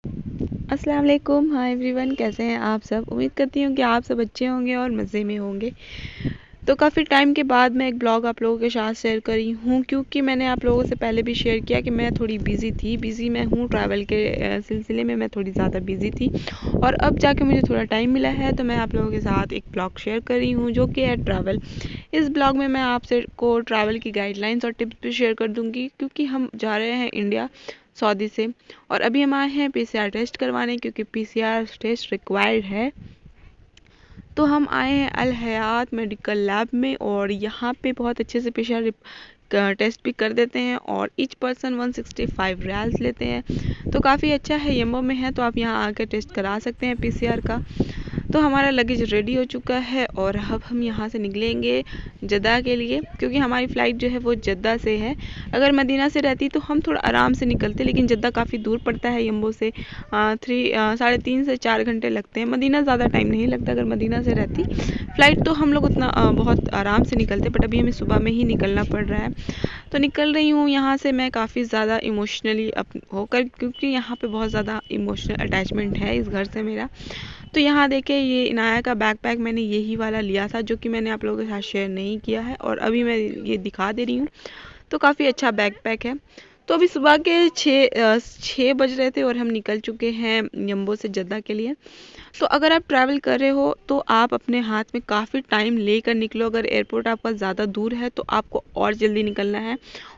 अस्सलाम वालेकुम, hi everyone, कैसे हैं आप सब। उम्मीद करती हूँ कि आप सब अच्छे होंगे और मज़े में होंगे। तो काफ़ी टाइम के बाद मैं एक ब्लॉग आप लोगों के साथ शेयर करी हूँ, क्योंकि मैंने आप लोगों से पहले भी शेयर किया कि मैं थोड़ी बिज़ी मैं हूँ। ट्रैवल के सिलसिले में मैं थोड़ी ज़्यादा बिज़ी थी और अब जाके मुझे थोड़ा टाइम मिला है, तो मैं आप लोगों के साथ एक ब्लॉग शेयर कर रही हूँ जो कि है ट्रैवल। इस ब्लॉग में मैं आपसे को ट्रैवल की गाइडलाइंस और टिप्स भी शेयर कर दूँगी, क्योंकि हम जा रहे हैं इंडिया सऊदी से, और अभी हम आए हैं पीसीआर टेस्ट करवाने, क्योंकि पीसीआर टेस्ट रिक्वायर्ड है। तो हम आए हैं अल हयात मेडिकल लैब में, और यहाँ पे बहुत अच्छे से पीसीआर टेस्ट भी कर देते हैं, और ईच पर्सन 165 रियाल्स लेते हैं। तो काफ़ी अच्छा है, यम्बो में है, तो आप यहाँ आकर टेस्ट करा सकते हैं पीसीआर का। तो हमारा लगेज रेडी हो चुका है और अब हम यहाँ से निकलेंगे जद्दा के लिए, क्योंकि हमारी फ़्लाइट जो है वो जद्दा से है। अगर मदीना से रहती तो हम थोड़ा आराम से निकलते, लेकिन जद्दा काफ़ी दूर पड़ता है यम्बो से। 3.5 से 4 घंटे लगते हैं। मदीना ज़्यादा टाइम नहीं लगता अगर मदीना से रहती फ़्लाइट, तो हम लोग उतना बहुत आराम से निकलते, बट अभी हमें सुबह में ही निकलना पड़ रहा है। तो निकल रही हूँ यहाँ से मैं काफ़ी ज़्यादा इमोशनली होकर, क्योंकि यहाँ पे बहुत ज़्यादा इमोशनल अटैचमेंट है इस घर से मेरा। तो यहाँ देखिए, ये इनाया का बैकपैक मैंने यही वाला लिया था, जो कि मैंने आप लोगों के साथ शेयर नहीं किया है, और अभी मैं ये दिखा दे रही हूँ। तो काफ़ी अच्छा बैकपैक है। तो अभी सुबह के 6 बज रहे थे और हम निकल चुके हैं यम्बो से जद्दा के लिए। तो अगर आप ट्रैवल कर रहे हो तो आप अपने हाथ में काफ़ी टाइम लेकर निकलो। अगर एयरपोर्ट आपका ज़्यादा दूर है तो आपको और जल्दी निकलना है,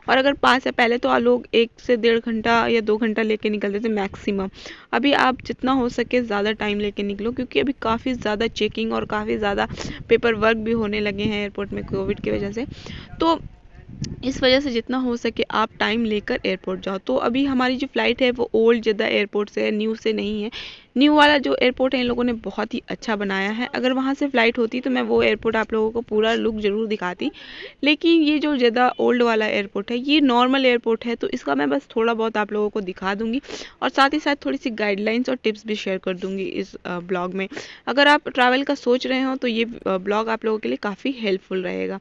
और अगर पास है, पहले तो आप लोग 1 से 1.5 घंटा या 2 घंटा लेके निकलते थे मैक्सिमम। अभी आप जितना हो सके ज़्यादा टाइम लेके निकलो, क्योंकि अभी काफ़ी ज़्यादा चेकिंग और काफ़ी ज़्यादा पेपर वर्क भी होने लगे हैं एयरपोर्ट में कोविड की वजह से। तो इस वजह से जितना हो सके आप टाइम लेकर एयरपोर्ट जाओ। तो अभी हमारी जो फ़्लाइट है वो ओल्ड जद्दा एयरपोर्ट से है, न्यू से नहीं है। न्यू वाला जो एयरपोर्ट है इन लोगों ने बहुत ही अच्छा बनाया है। अगर वहाँ से फ़्लाइट होती तो मैं वो एयरपोर्ट आप लोगों को पूरा लुक ज़रूर दिखाती, लेकिन ये जो जद्दा ओल्ड वाला एयरपोर्ट है ये नॉर्मल एयरपोर्ट है, तो इसका मैं बस थोड़ा बहुत आप लोगों को दिखा दूँगी, और साथ ही साथ थोड़ी सी गाइडलाइंस और टिप्स भी शेयर कर दूँगी इस ब्लॉग में। अगर आप ट्रैवल का सोच रहे हो तो ये ब्लॉग आप लोगों के लिए काफ़ी हेल्पफुल रहेगा।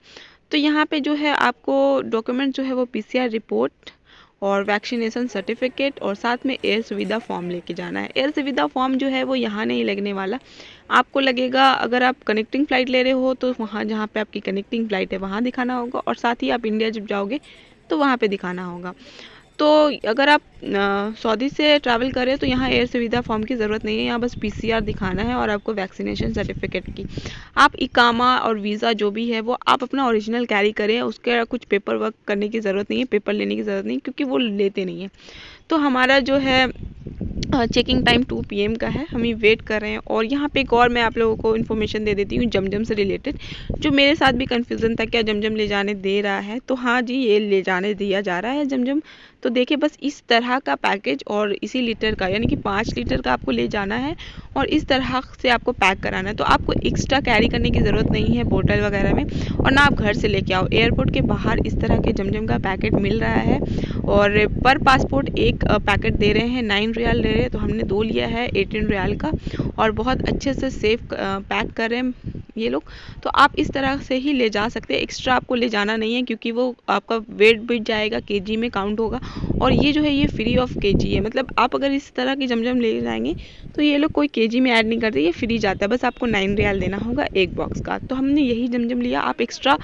तो यहाँ पे जो है आपको डॉक्यूमेंट जो है वो पीसीआर रिपोर्ट और वैक्सीनेशन सर्टिफिकेट, और साथ में एयर सुविधा फॉर्म लेके जाना है। एयर सुविधा फॉर्म जो है वो यहाँ नहीं लगने वाला, आपको लगेगा अगर आप कनेक्टिंग फ़्लाइट ले रहे हो तो वहाँ जहाँ पे आपकी कनेक्टिंग फ़्लाइट है वहाँ दिखाना होगा, और साथ ही आप इंडिया जब जाओगे तो वहाँ पे दिखाना होगा। तो अगर आप सऊदी से ट्रैवल करें तो यहाँ एयर सुविधा फॉर्म की ज़रूरत नहीं है, यहाँ बस पीसीआर दिखाना है और आपको वैक्सीनेशन सर्टिफिकेट की। आप इकामा और वीज़ा जो भी है वो आप अपना ओरिजिनल कैरी करें, उसके कुछ पेपर वर्क करने की ज़रूरत नहीं है, पेपर लेने की ज़रूरत नहीं, क्योंकि वो लेते नहीं है। तो हमारा जो है चेकिंग टाइम 2 PM का है, हम ये वेट कर रहे हैं। और यहाँ पे एक और मैं आप लोगों को इन्फॉर्मेशन दे देती हूँ जमजम से रिलेटेड, जो मेरे साथ भी कन्फ्यूज़न था, क्या जमजम ले जाने दे रहा है। तो हाँ जी, ये ले जाने दिया जा रहा है जमजम। तो देखिए, बस इस तरह का पैकेज और इसी लीटर का, यानी कि 5 लीटर का आपको ले जाना है, और इस तरह से आपको पैक कराना है। तो आपको एक्स्ट्रा कैरी करने की ज़रूरत नहीं है बोतल वगैरह में, और ना आप घर से लेके आओ। एयरपोर्ट के बाहर इस तरह के जमजम का पैकेट मिल रहा है, और पर पासपोर्ट एक पैकेट दे रहे हैं, 9 रियाल दे रहे हैं, तो हमने 2 लिया है 18 रियाल का, और बहुत अच्छे से सेफ पैक कर रहे हैं ये लोग। तो आप इस तरह से ही ले जा सकते हैं, एक्स्ट्रा आपको ले जाना नहीं है, क्योंकि वो आपका वेट बढ़ जाएगा, केजी में काउंट होगा। और ये जो है ये फ्री ऑफ केजी है, मतलब आप अगर इस तरह की जमजम ले जाएंगे तो ये लोग कोई केजी में ऐड नहीं करते, ये फ्री जाता है, बस आपको 9 रियाल देना होगा एक बॉक्स का। तो हमने यही जमजम लिया। आप एक्स्ट्रा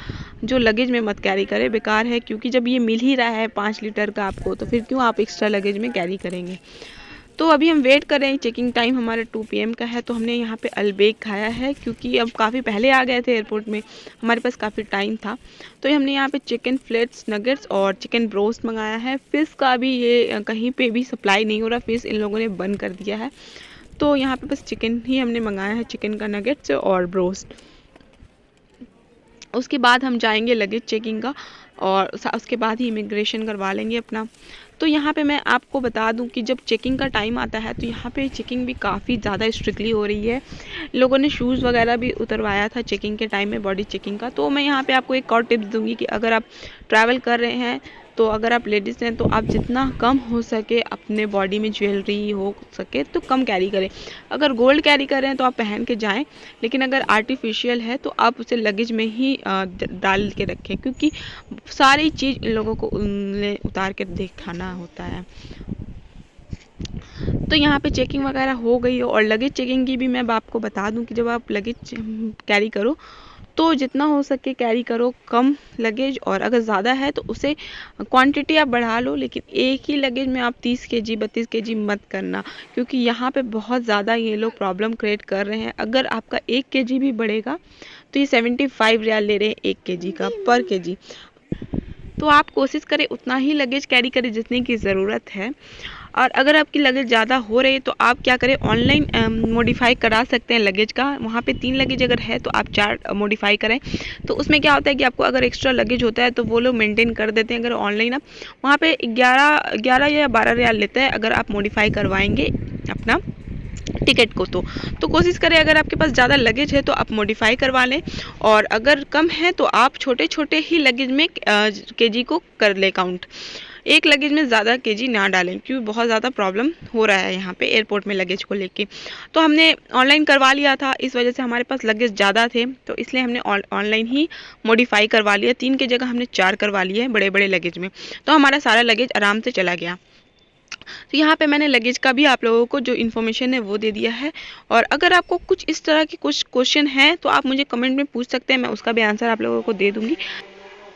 जो लगेज में मत कैरी करें, बेकार है, क्योंकि जब ये मिल ही रहा है 5 लीटर का आपको, तो फिर क्यों आप एक्स्ट्रा लगेज में कैरी करेंगे। तो अभी हम वेट कर रहे हैं, चेकिंग टाइम हमारा 2 PM का है। तो हमने यहाँ पे अलबेक खाया है, क्योंकि अब काफ़ी पहले आ गए थे एयरपोर्ट में, हमारे पास काफ़ी टाइम था। तो हमने यहाँ पे चिकन फ्लेट्स नगेट्स और चिकन ब्रोस्ट मंगाया है। फ़िश का भी ये कहीं पे भी सप्लाई नहीं हो रहा, फ़िश इन लोगों ने बंद कर दिया है। तो यहाँ पे बस चिकन ही हमने मंगाया है, चिकन का नगेट्स और ब्रोस्ट। उसके बाद हम जाएंगे लगेज चेकिंग का, और उसके बाद ही इमिग्रेशन करवा लेंगे अपना। तो यहाँ पे मैं आपको बता दूं कि जब चेकिंग का टाइम आता है तो यहाँ पे चेकिंग भी काफ़ी ज़्यादा स्ट्रिक्टली हो रही है। लोगों ने शूज़ वगैरह भी उतरवाया था चेकिंग के टाइम में, बॉडी चेकिंग का। तो मैं यहाँ पे आपको एक और टिप्स दूंगी कि अगर आप ट्रैवल कर रहे हैं, तो अगर आप लेडीज़ हैं तो आप जितना कम हो सके अपने बॉडी में ज्वेलरी हो सके तो कम कैरी करें। अगर गोल्ड कैरी कर रहे हैं तो आप पहन के जाएं, लेकिन अगर आर्टिफिशियल है तो आप उसे लगेज में ही डाल के रखें, क्योंकि सारी चीज़ इन लोगों को उतार के दिखाना होता है। तो यहाँ पे चेकिंग वगैरह हो गई है। और लगेज चेकिंग की भी मैं आपको बता दूं कि जब आप लगेज कैरी करो तो जितना हो सके कैरी करो कम लगेज, और अगर ज़्यादा है तो उसे क्वांटिटी आप बढ़ा लो, लेकिन एक ही लगेज में आप 30 केजी 32 केजी मत करना, क्योंकि यहाँ पे बहुत ज़्यादा ये लोग प्रॉब्लम क्रिएट कर रहे हैं। अगर आपका 1 केजी भी बढ़ेगा तो ये 75 रियाल ले रहे हैं 1 केजी का पर केजी। तो आप कोशिश करें उतना ही लगेज कैरी करें जितने की ज़रूरत है। और अगर आपकी लगेज ज़्यादा हो रही है तो आप क्या करें, ऑनलाइन मॉडिफाई करा सकते हैं लगेज का। वहाँ पे 3 लगेज अगर है तो आप 4 मॉडिफाई करें। तो उसमें क्या होता है कि आपको अगर एक्स्ट्रा लगेज होता है तो वो लोग मेंटेन कर देते हैं। अगर ऑनलाइन आप वहाँ पे 11 या 12 रियाल लेते हैं अगर आप मॉडिफाई करवाएंगे अपना टिकट को। तो कोशिश करें अगर आपके पास ज़्यादा लगेज है तो आप मॉडिफाई करवा लें, और अगर कम है तो आप छोटे छोटे ही लगेज में केजी को कर ले काउंट। एक लगेज में ज़्यादा केजी ना डालें, क्योंकि बहुत ज़्यादा प्रॉब्लम हो रहा है यहाँ पे एयरपोर्ट में लगेज को लेके। तो हमने ऑनलाइन करवा लिया था, इस वजह से हमारे पास लगेज ज़्यादा थे तो इसलिए हमने ऑनलाइन ही मॉडिफाई करवा लिया। 3 की जगह हमने 4 करवा लिए हैं बड़े बड़े लगेज में, तो हमारा सारा लगेज आराम से चला गया। तो यहाँ पे मैंने लगेज का भी आप लोगों को जो इन्फॉर्मेशन है वो दे दिया है। और अगर आपको कुछ इस तरह की कुछ क्वेश्चन है तो आप मुझे कमेंट में पूछ सकते हैं, मैं उसका भी आंसर आप लोगों को दे दूँगी।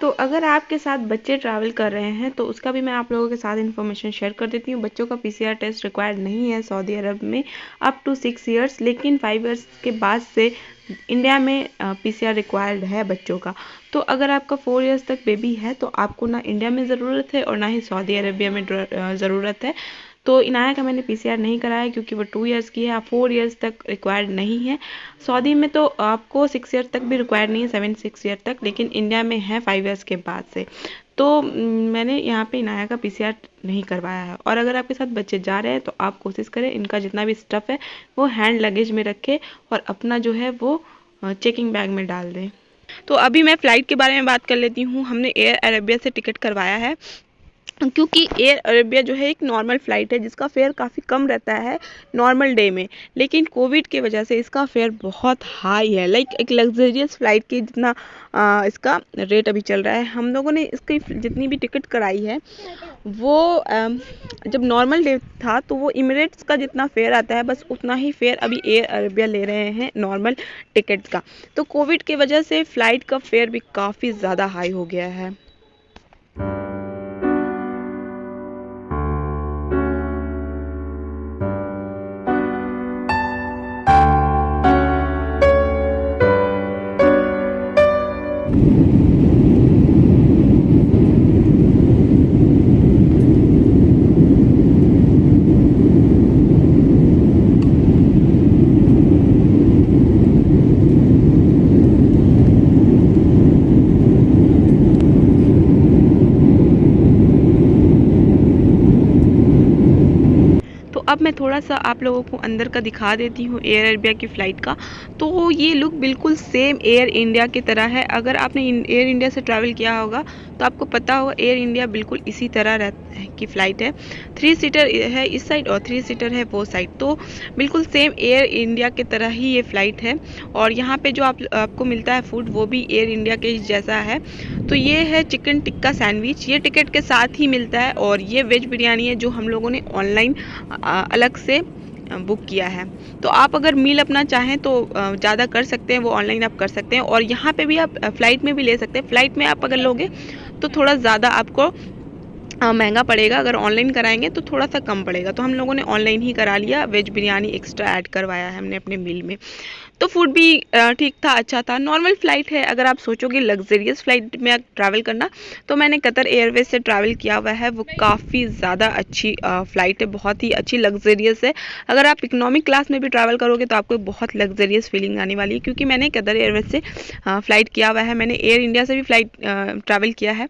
तो अगर आपके साथ बच्चे ट्रैवल कर रहे हैं तो उसका भी मैं आप लोगों के साथ इन्फॉर्मेशन शेयर कर देती हूँ। बच्चों का पीसीआर टेस्ट रिक्वायर्ड नहीं है सऊदी अरब में अप टू 6 इयर्स, लेकिन 5 इयर्स के बाद से इंडिया में पीसीआर रिक्वायर्ड है बच्चों का। तो अगर आपका 4 इयर्स तक बेबी है तो आपको ना इंडिया में ज़रूरत है और ना ही सऊदी अरबिया में ज़रूरत है। तो इनाया का मैंने पीसीआर नहीं कराया क्योंकि वो 2 इयर्स की है, 4 इयर्स तक रिक्वायर्ड नहीं है। सऊदी में तो आपको 6 ईयर तक भी रिक्वायर्ड नहीं है, 6 ईयर तक, लेकिन इंडिया में है 5 इयर्स के बाद से। तो मैंने यहाँ पे इनाया का पीसीआर नहीं करवाया है। और अगर आपके साथ बच्चे जा रहे हैं तो आप कोशिश करें इनका जितना भी स्टफ़ है वो हैंड लगेज में रखें और अपना जो है वो चेकिंग बैग में डाल दें। तो अभी मैं फ़्लाइट के बारे में बात कर लेती हूँ। हमने एयर अरेबिया से टिकट करवाया है, क्योंकि एयर अरेबिया जो है एक नॉर्मल फ़्लाइट है जिसका फेयर काफ़ी कम रहता है नॉर्मल डे में, लेकिन कोविड की वजह से इसका फेयर बहुत हाई है, लाइक एक लग्जरियस फ़्लाइट के जितना इसका रेट अभी चल रहा है। हम लोगों ने इसकी जितनी भी टिकट कराई है वो जब नॉर्मल डे था तो वो इमिरेट्स का जितना फेयर आता है बस उतना ही फेयर अभी एयर अरेबिया ले रहे हैं नॉर्मल टिकट का। तो कोविड की वजह से फ़्लाइट का फेयर भी काफ़ी ज़्यादा हाई हो गया है। अब मैं थोड़ा सा आप लोगों को अंदर का दिखा देती हूँ एयर अरेबिया की फ़्लाइट का। तो ये लुक बिल्कुल सेम एयर इंडिया की तरह है। अगर आपने एयर इंडिया से ट्रैवल किया होगा तो आपको पता होगा एयर इंडिया बिल्कुल इसी तरह की फ़्लाइट है। 3 सीटर है इस साइड और 3 सीटर है वो साइड, तो बिल्कुल सेम एयर इंडिया की तरह ही ये फ़्लाइट है। और यहाँ पे जो आपको मिलता है फूड वो भी एयर इंडिया के जैसा है। तो ये है चिकन टिक्का सैंडविच, ये टिकट के साथ ही मिलता है। और ये वेज बिरयानी है जो हम लोगों ने ऑनलाइन अलग से बुक किया है। तो आप अगर मील अपना चाहें तो ज़्यादा कर सकते हैं, वो ऑनलाइन आप कर सकते हैं। और यहाँ पे भी आप फ़्लाइट में भी ले सकते हैं। फ़्लाइट में आप अगर लोगे तो थोड़ा ज़्यादा आपको महंगा पड़ेगा, अगर ऑनलाइन कराएंगे तो थोड़ा सा कम पड़ेगा। तो हम लोगों ने ऑनलाइन ही करा लिया, वेज बिरयानी एक्स्ट्रा ऐड करवाया है हमने अपने मील में। तो फूड भी ठीक था, अच्छा था। नॉर्मल फ़्लाइट है। अगर आप सोचोगे लग्जरियस फ़्लाइट में ट्रैवल करना तो मैंने कतर एयरवेज से ट्रैवल किया हुआ है, वो काफ़ी ज़्यादा अच्छी फ़्लाइट है, बहुत ही अच्छी लग्जरियस है। अगर आप इकोनॉमिक क्लास में भी ट्रैवल करोगे तो आपको बहुत लग्जरियस फीलिंग आने वाली है, क्योंकि मैंने कतर एयरवेज से फ़्लाइट किया हुआ है। मैंने एयर इंडिया से भी फ़्लाइट ट्रैवल किया है।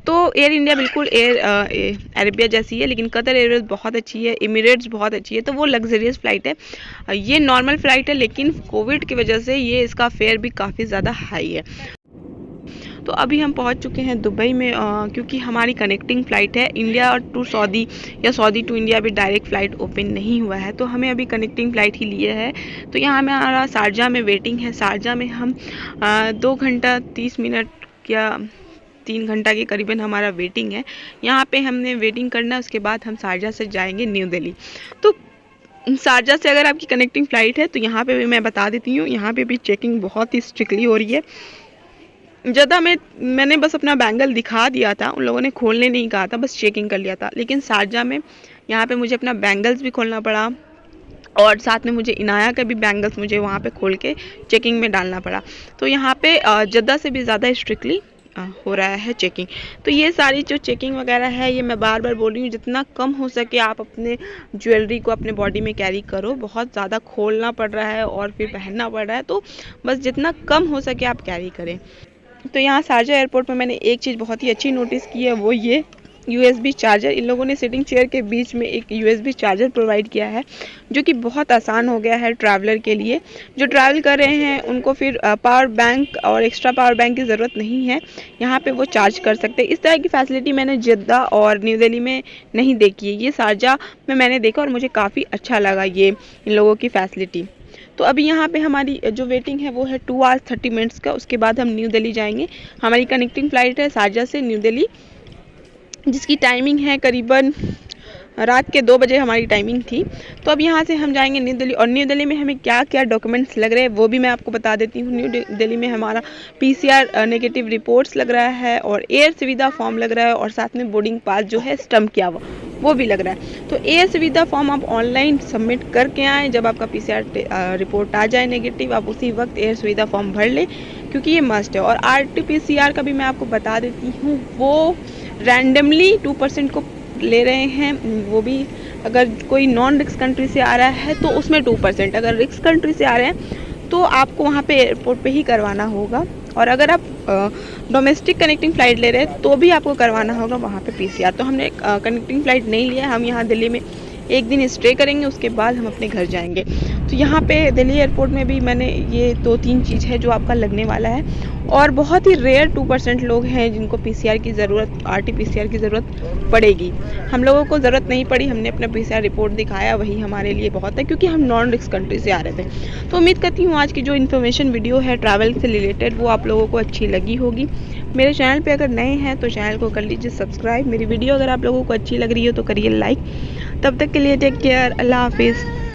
तो एयर इंडिया बिल्कुल एयर अरेबिया जैसी है, लेकिन कतर एयरवेज बहुत अच्छी है, एमिरेट्स बहुत अच्छी है। तो वो लग्जरियस फ़्लाइट है। ये नॉर्मल फ़्लाइट है, लेकिन कोविड की वजह से ये इसका फेयर भी काफ़ी ज़्यादा हाई है। तो अभी हम पहुंच चुके हैं दुबई में, क्योंकि हमारी कनेक्टिंग फ़्लाइट है इंडिया टू सऊदी या सऊदी टू इंडिया भी डायरेक्ट फ़्लाइट ओपन नहीं हुआ है, तो हमें अभी कनेक्टिंग फ़्लाइट ही लिए है। तो यहाँ हमारा शारजा में वेटिंग है। शारजा में हम 2 घंटा 30 मिनट या 3 घंटा के करीबन हमारा वेटिंग है। यहाँ पे हमने वेटिंग करना है, उसके बाद हम शारजा से जाएंगे न्यू दिल्ली। तो शारजा से अगर आपकी कनेक्टिंग फ़्लाइट है तो यहाँ पे भी मैं बता देती हूँ, यहाँ पे भी चेकिंग बहुत ही स्ट्रिक्टली हो रही है। ज़्यादा मैंने बस अपना बैंगल दिखा दिया था, उन लोगों ने खोलने नहीं कहा था, बस चेकिंग कर लिया था। लेकिन शारजा में यहाँ पे मुझे अपना बैंगल्स भी खोलना पड़ा और साथ में मुझे इनाया का भी बैंगल्स मुझे वहाँ पे खोल के चेकिंग में डालना पड़ा। तो यहाँ पे जद्दा से भी ज़्यादा स्ट्रिक्टली हो रहा है चेकिंग। तो ये सारी जो चेकिंग वगैरह है, ये मैं बार बार बोल रही हूँ, जितना कम हो सके आप अपने ज्वेलरी को अपने बॉडी में कैरी करो। बहुत ज़्यादा खोलना पड़ रहा है और फिर पहनना पड़ रहा है, तो बस जितना कम हो सके आप कैरी करें। तो यहाँ शारजा एयरपोर्ट में मैंने एक चीज़ बहुत ही अच्छी नोटिस की है, वो ये USB चार्जर। इन लोगों ने सिटिंग चेयर के बीच में एक USB चार्जर प्रोवाइड किया है, जो कि बहुत आसान हो गया है ट्रैवलर के लिए। जो ट्रैवल कर रहे हैं उनको फिर पावर बैंक और एक्स्ट्रा पावर बैंक की ज़रूरत नहीं है, यहाँ पे वो चार्ज कर सकते हैं। इस तरह की फैसिलिटी मैंने जद्दा और न्यू दिल्ली में नहीं देखी है, ये शारजा में मैंने देखा और मुझे काफ़ी अच्छा लगा ये इन लोगों की फैसिलिटी। तो अभी यहाँ पे हमारी जो वेटिंग है वो है 2 आवर्स 30 मिनट्स का। उसके बाद हम न्यू दिल्ली जाएंगे। हमारी कनेक्टिंग फ़्लाइट है शारजा से न्यू दिल्ली, जिसकी टाइमिंग है करीबन रात के 2 बजे हमारी टाइमिंग थी। तो अब यहाँ से हम जाएंगे न्यू दिल्ली, और न्यू दिल्ली में हमें क्या क्या डॉक्यूमेंट्स लग रहे हैं वो भी मैं आपको बता देती हूँ। न्यू दिल्ली में हमारा PCR नेगेटिव रिपोर्ट्स लग रहा है, और एयर सुविधा फॉर्म लग रहा है, और साथ में बोर्डिंग पास जो है स्टम्प किया हुआ वो भी लग रहा है। तो एयर सुविधा फॉर्म आप ऑनलाइन सबमिट करके आएँ। जब आपका PCR रिपोर्ट आ जाए नेगेटिव, आप उसी वक्त एयर सुविधा फॉर्म भर लें, क्योंकि ये मस्ट है। और RT-PCR का भी मैं आपको बता देती हूँ, वो रैंडमली 2% को ले रहे हैं। वो भी अगर कोई नॉन रिस्क कंट्री से आ रहा है तो उसमें 2%, अगर रिस्क कंट्री से आ रहे हैं तो आपको वहाँ पे एयरपोर्ट पे ही करवाना होगा। और अगर आप डोमेस्टिक कनेक्टिंग फ़्लाइट ले रहे हैं तो भी आपको करवाना होगा वहाँ पे PCR। तो हमने कनेक्टिंग फ़्लाइट नहीं लिया, हम यहाँ दिल्ली में एक दिन स्टे करेंगे, उसके बाद हम अपने घर जाएंगे। तो यहाँ पे दिल्ली एयरपोर्ट में भी मैंने ये 2-3 चीज़ है जो आपका लगने वाला है। और बहुत ही रेयर 2% लोग हैं जिनको PCR की ज़रूरत, RT-PCR की ज़रूरत पड़ेगी। हम लोगों को ज़रूरत नहीं पड़ी, हमने अपना PCR रिपोर्ट दिखाया, वही हमारे लिए बहुत है, क्योंकि हम नॉन रिस्क कंट्री से आ रहे थे। तो उम्मीद करती हूँ आज की जो इन्फॉर्मेशन वीडियो है ट्रैवल से रिलेटेड वो आप लोगों को अच्छी लगी होगी। मेरे चैनल पे अगर नए हैं तो चैनल को कर लीजिए सब्सक्राइब। मेरी वीडियो अगर आप लोगों को अच्छी लग रही हो तो करिए लाइक। तब तक के लिए टेक केयर, अल्लाह हाफिज़।